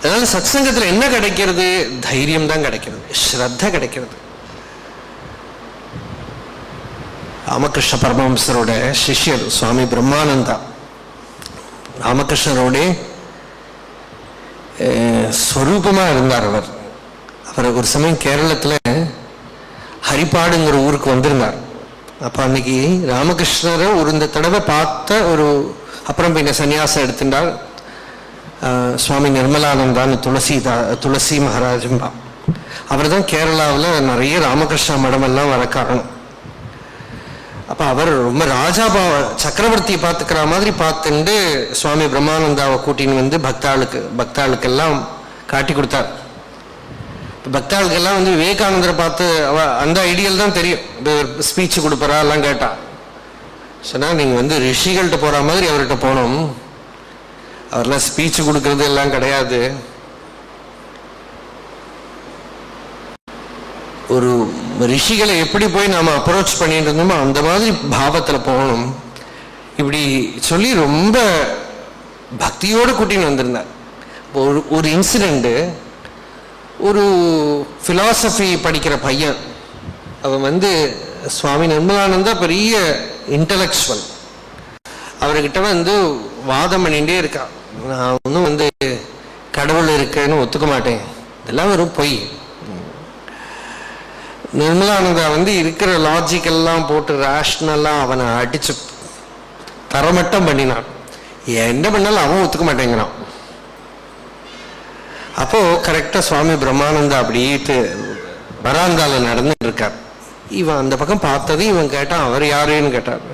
அதனால சத்சங்கத்தில் என்ன கிடைக்கிறது? தைரியம் தான் கிடைக்கிறது, ஸ்ரத்த கிடைக்கிறது. ராமகிருஷ்ண பரமஹம்சரோட சிஷ்யர் சுவாமி பிரம்மானந்தா ராமகிருஷ்ணரோட ஸ்வரூபமா இருந்தார். அவர் ஒரு சமயம் கேரளத்துல ஹரிப்பாடுங்கிற ஊருக்கு வந்திருந்தார். அப்ப அன்னைக்கு ராமகிருஷ்ணரை இந்த தடவை பார்த்த அப்புறம் பின்ன சன்னியாசம் எடுத்துட்டார் சுவாமி நிர்மலானந்தான்னு துளசி மகாராஜம்பா. அவர் தான் கேரளாவில் நிறைய ராமகிருஷ்ண மடம் எல்லாம் வர காரணம். அப்ப அவர் ரொம்ப சக்கரவர்த்தியை பார்த்துக்கிற மாதிரி பார்த்துட்டு சுவாமி பிரம்மானந்தாவை கூட்டின்னு வந்து பக்தாளுக்கெல்லாம் காட்டி கொடுத்தார். பக்தாளுக்கெல்லாம் விவேகானந்தரை பார்த்து அந்த ஐடியல் தான் தெரியும். ஸ்பீச் கொடுப்பறா எல்லாம் கேட்டா சொன்னா, நீங்க ரிஷிகள்கிட்ட போற மாதிரி அவர்கிட்ட போனோம். அவர்லாம் ஸ்பீச் கொடுக்கறது எல்லாம் கிடையாது. ஒரு ரிஷிகளை எப்படி போய் நாம அப்ரோச் பண்ணிட்டு இருந்தோமோ அந்த மாதிரி பாவத்துல போகணும். இப்படி சொல்லி ரொம்ப பக்தியோடு கூட்டின்னு வந்திருந்தார். ஒரு இன்சிடென்ட், ஒரு பிலாசபி படிக்கிற பையன், அவன் சுவாமி நிர்மலானந்தா பெரிய இன்டலெக்சுவல், அவர்கிட்ட வாதம் பண்ணிகிட்டே இருக்கான். நான் ஒன்றும் கடவுள் இருக்குன்னு ஒத்துக்க மாட்டேன், இதெல்லாம் வெறும் பொய். நிர்மலானந்தா இருக்கிற லாஜிக் எல்லாம் போட்டு ரேஷனலா அவனை அடிச்சு தரமட்டம் பண்ணினான். என்ன பண்ணாலும் அவன் ஒத்துக்க மாட்டேங்கிறான். அப்போ கரெக்டா சுவாமி பிரம்மானந்தா அப்படியே வராந்தால நடந்துட்டு இருக்கார். இவன் அந்த பக்கம் பார்த்தது, இவன் கேட்டான், அவர் யாருன்னு கேட்டார்.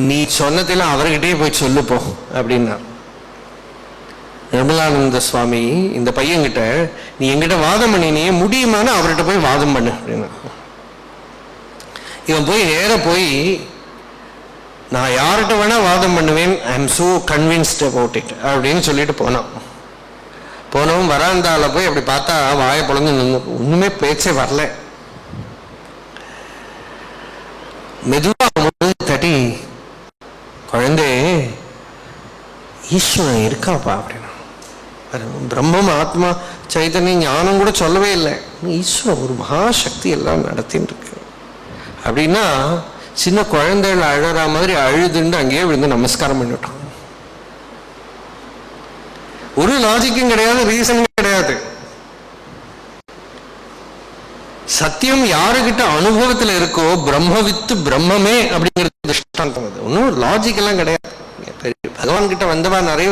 நீ சொன்னதெல்லாம் அவர்கிட்டே போய் சொல்லுப்போ அப்படின்னார். நிர்மலானந்த சுவாமி இந்த பையன்கிட்ட, நீ என்கிட்ட வாதம் பண்ணினே முடியுமான்னு அவர்கிட்ட போய் வாதம் பண்ணு அப்படின்னா. இவன் போய் நேர போய், நான் யார்கிட்ட வேணா வாதம் பண்ணுவேன், I am so convinced about it அப்படின்னு சொல்லிட்டு போனவன் வராந்தால போய் அப்படி பார்த்தா வாயை பொழந்து நின்று ஒண்ணுமே பேச்சே வரல. மெதுவா தட்டி, குழந்தை ஈஸ்வரன் இருக்காப்பா அப்படின்னா. பிரம்மம் ஆத்மா சைதன்யம் ஞானம் கூட சொல்லவே இல்லை, ஈஸ்வரன் ஒரு மகாசக்தி எல்லாம் நடத்தின்னு இருக்கு அப்படின்னா. சின்ன குழந்தைகள் அழற மாதிரி அழுதுண்டு அங்கேயே விழுந்து நமஸ்காரம் பண்ணிவிட்டான். ஒரு லாஜிக்கும் கிடையாது, ரீசனும் கிடையாது. சத்தியம் யாருக்கிட்ட அனுபவத்துல இருக்கோ, பிரம்மவித்து பிரம்மமே அப்படிங்கிறது திருஷ்டாந்தம். அது ஒன்றும் லாஜிக் எல்லாம் கிடையாது. பகவான் கிட்ட வந்தவா நிறைய